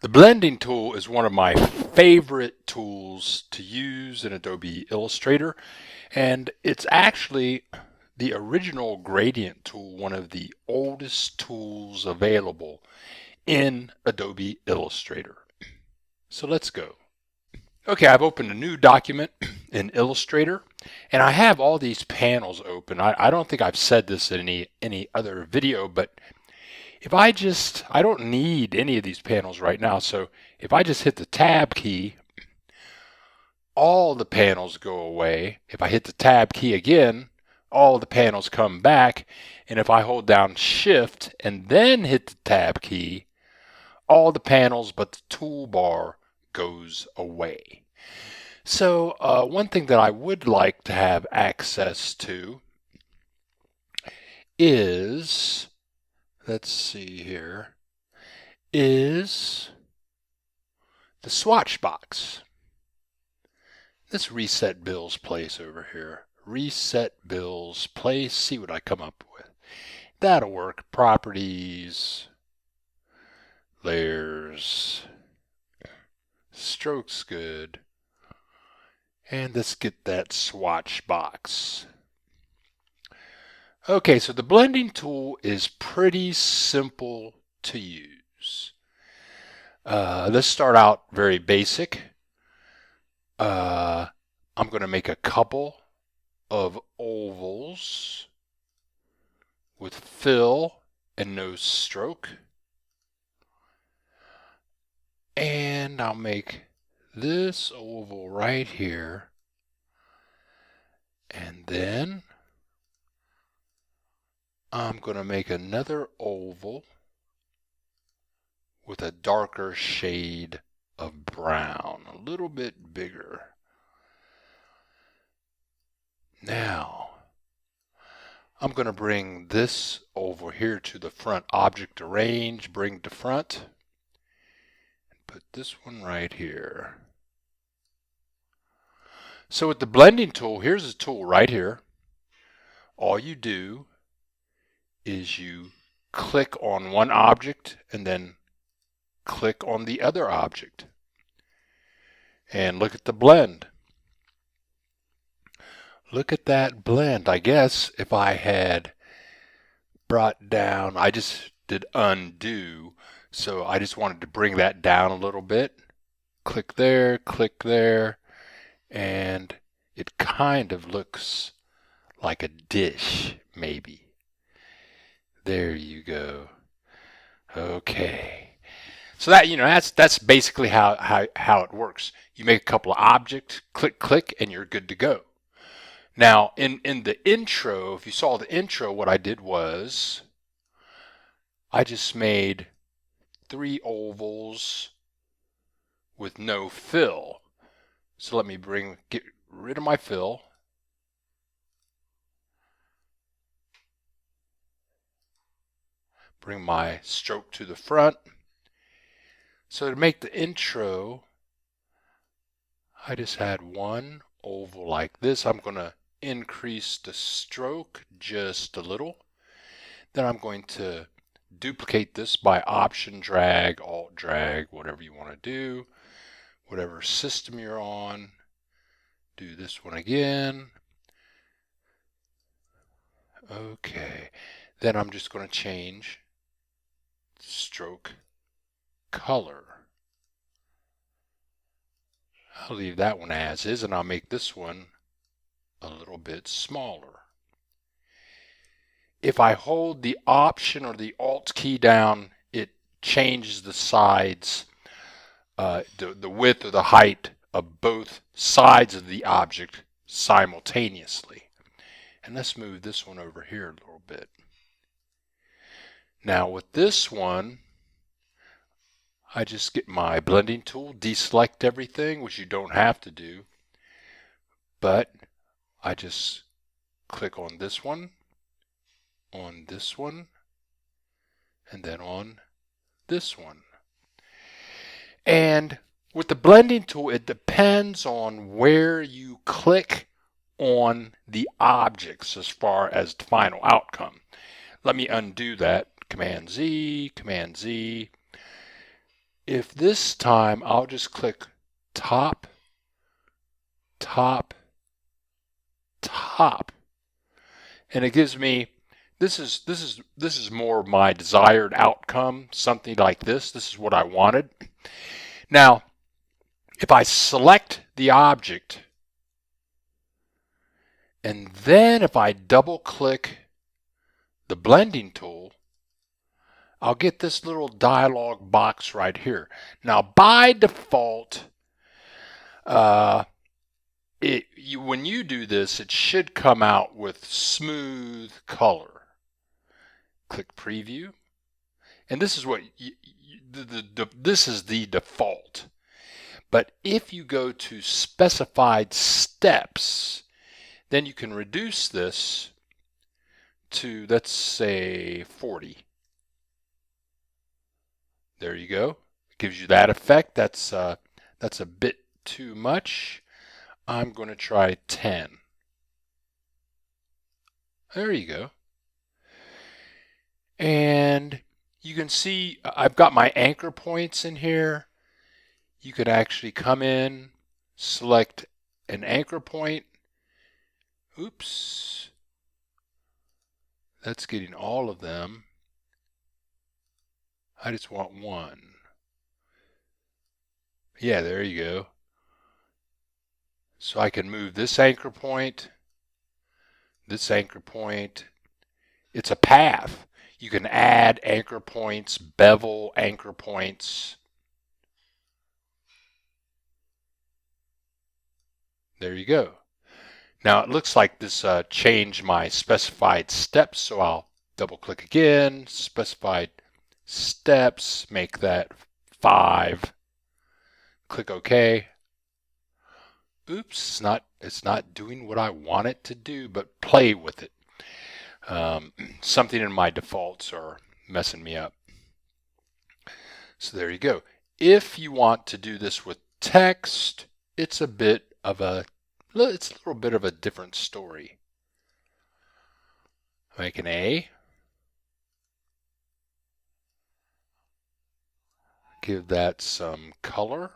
The blending tool is one of my favorite tools to use in Adobe Illustrator, and it's actually the original gradient tool, one of the oldest tools available in Adobe Illustrator. So let's go. Okay, I've opened a new document in Illustrator, and I have all these panels open. I don't think I've said this in any other video, but if I don't need any of these panels right now, so if I just hit the Tab key, all the panels go away. If I hit the Tab key again, all the panels come back. And if I hold down Shift and then hit the Tab key, all the panels but the toolbar goes away. So one thing that I would like to have access to is, let's see here, is the swatch box. This reset bills place over here. Reset bills place, see what I come up with. That'll work. Properties, layers, strokes good. And let's get that swatch box. Okay, so the blending tool is pretty simple to use. Let's start out very basic. I'm going to make a couple of ovals with fill and no stroke. And I'll make this oval right here. And then I'm going to make another oval with a darker shade of brown, a little bit bigger. Now, I'm going to bring this over here to the front object arrange, bring to front, and put this one right here. So with the blending tool, here's a tool right here. All you do is you click on one object and then click on the other object. And look at the blend. Look at that blend. I guess if I had brought down, I just did undo, so I just wanted to bring that down a little bit. Click there, and it kind of looks like a dish, maybe. There you go. Okay. So that's basically how it works. You make a couple of objects, click, and you're good to go. Now, in the intro, if you saw the intro, what I did was I just made 3 ovals with no fill. So let me get rid of my fill. Bring my stroke to the front. So to make the intro, I just had one oval like this. I'm going to increase the stroke just a little. Then I'm going to duplicate this by Option drag, Alt drag, whatever you want to do, whatever system you're on. Do this one again. Okay, then I'm just going to change stroke color. I'll leave that one as is, and I'll make this one a little bit smaller. If I hold the Option or the Alt key down, it changes the sides, the width or the height of both sides of the object simultaneously. And let's move this one over here a little bit. Now with this one, I just get my blending tool, deselect everything, which you don't have to do, but I just click on this one, and then on this one. And with the blending tool, it depends on where you click on the objects as far as the final outcome. Let me undo that. Command Z. if this time I'll just click top, top, top, and it gives me, this is more my desired outcome, something like this. This is what I wanted. Now, if I select the object, and then if I double click the blending tool, I'll get this little dialog box right here. Now, by default, when you do this, it should come out with smooth color. Click preview, and this is what this is the default. But if you go to specified steps, then you can reduce this to, let's say, 40. There you go. It gives you that effect. That's a bit too much. I'm going to try 10. There you go. And you can see I've got my anchor points in here. You could actually come in, select an anchor point. Oops. That's getting all of them. I just want one. Yeah, there you go. So I can move this anchor point, this anchor point. It's a path. You can add anchor points, bevel anchor points. There you go. Now it looks like this changed my specified steps, so I'll double click again, specified steps, make that 5. Click OK. Oops, it's not doing what I want it to do, but play with it. Something in my defaults are messing me up. So there you go. If you want to do this with text, it's a little bit of a different story. Make an A. Give that some color.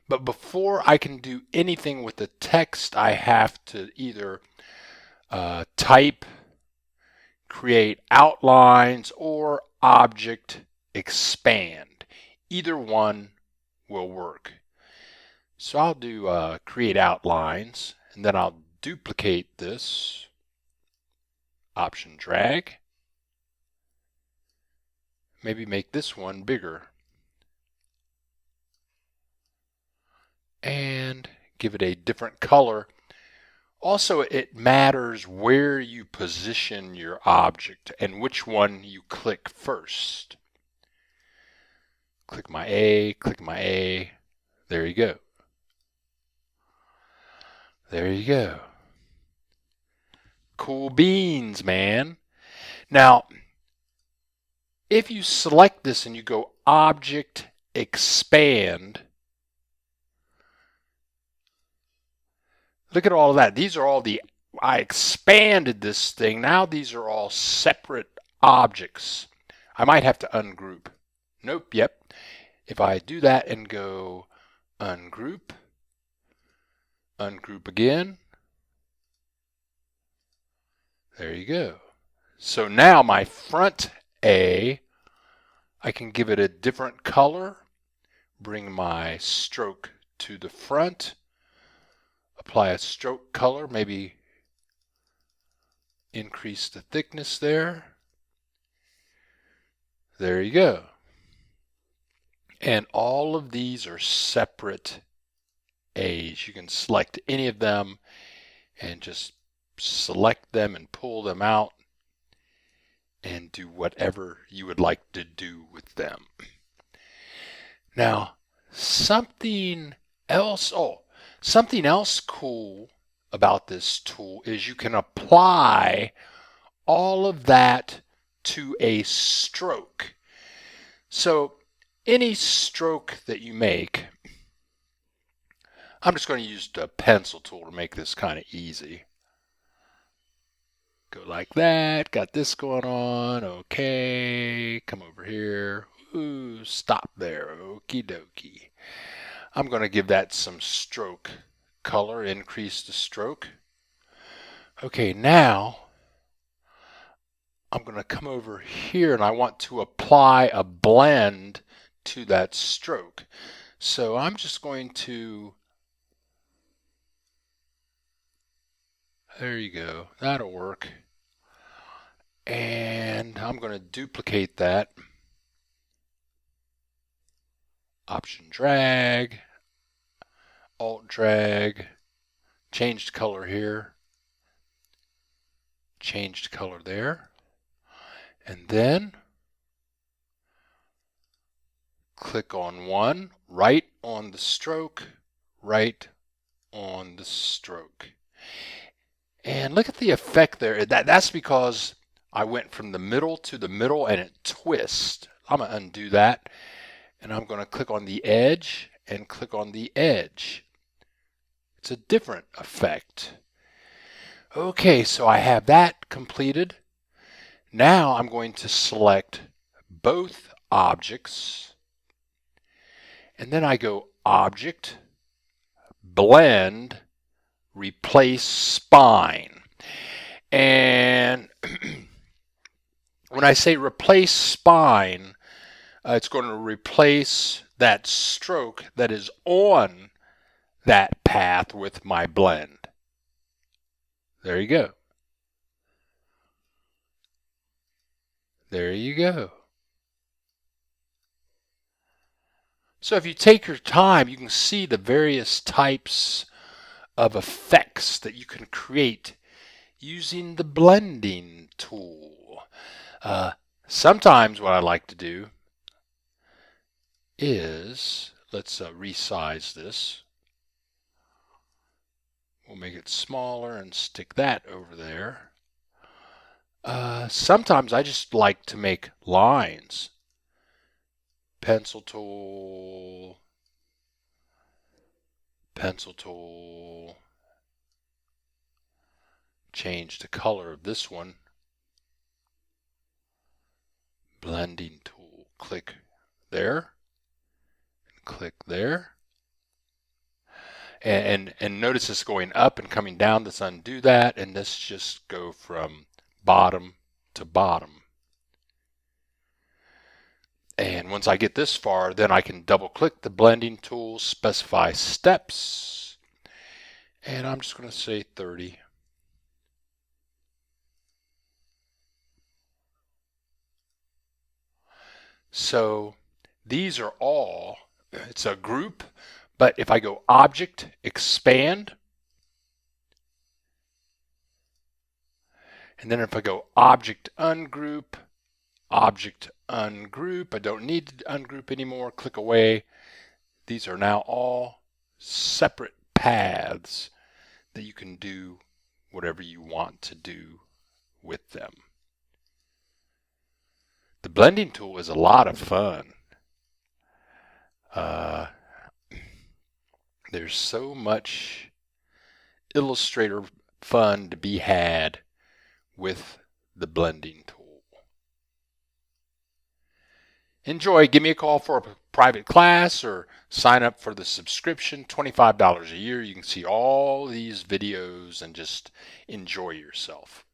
But before I can do anything with the text, I have to either type, create outlines, or object expand. Either one will work. So I'll do create outlines, and then I'll duplicate this, option drag, maybe make this one bigger, and give it a different color. Also, it matters where you position your object and which one you click first. Click my A, click my A. There you go. There you go. Cool beans, man. Now, if you select this and you go Object Expand, look at all of that. These are all I expanded this thing. Now these are all separate objects. I might have to ungroup. Nope, yep. If I do that and go ungroup, ungroup again, there you go. So now my front A, I can give it a different color, bring my stroke to the front, apply a stroke color, maybe increase the thickness there. There you go. And all of these are separate A's. You can select any of them and just select them and pull them out and do whatever you would like to do with them. Now, something else cool about this tool is you can apply all of that to a stroke. So any stroke that you make, I'm just going to use the pencil tool to make this kind of easy. Go like that, got this going on, okay, come over here, Ooh, stop there. Okie dokie. I'm going to give that some stroke color, increase the stroke. Okay, now I'm going to come over here and I want to apply a blend to that stroke. So I'm just going to, there you go, that'll work. And I'm going to duplicate that. Option drag, Alt drag, changed color here, changed color there, and then click on one, right on the stroke, right on the stroke. And look at the effect there. That's because I went from the middle to the middle and it twists. I'm going to undo that. And I'm going to click on the edge and click on the edge. It's a different effect. Okay, so I have that completed. Now I'm going to select both objects. And then I go Object, Blend, Replace Spine. And when I say replace spine, it's going to replace that stroke that is on that path with my blend. There you go. There you go. So if you take your time, you can see the various types of effects that you can create using the blending tool. Sometimes what I like to do is, let's resize this. We'll make it smaller and stick that over there. Sometimes I just like to make lines. Pencil tool, pencil tool. Change the color of this one. Blending tool. Click there. And click there. And notice it's going up and coming down. Let's undo that. And let's just go from bottom to bottom. And once I get this far, then I can double click the blending tool, specify steps. And I'm just going to say 30. So these are all, it's a group, but if I go Object, Expand, and then if I go Object, Ungroup, Object, Ungroup, I don't need to ungroup anymore, click away. These are now all separate paths that you can do whatever you want to do with them. The blending tool is a lot of fun. There's so much Illustrator fun to be had with the blending tool. Enjoy. Give me a call for a private class or sign up for the subscription, $25 a year. You can see all these videos and just enjoy yourself.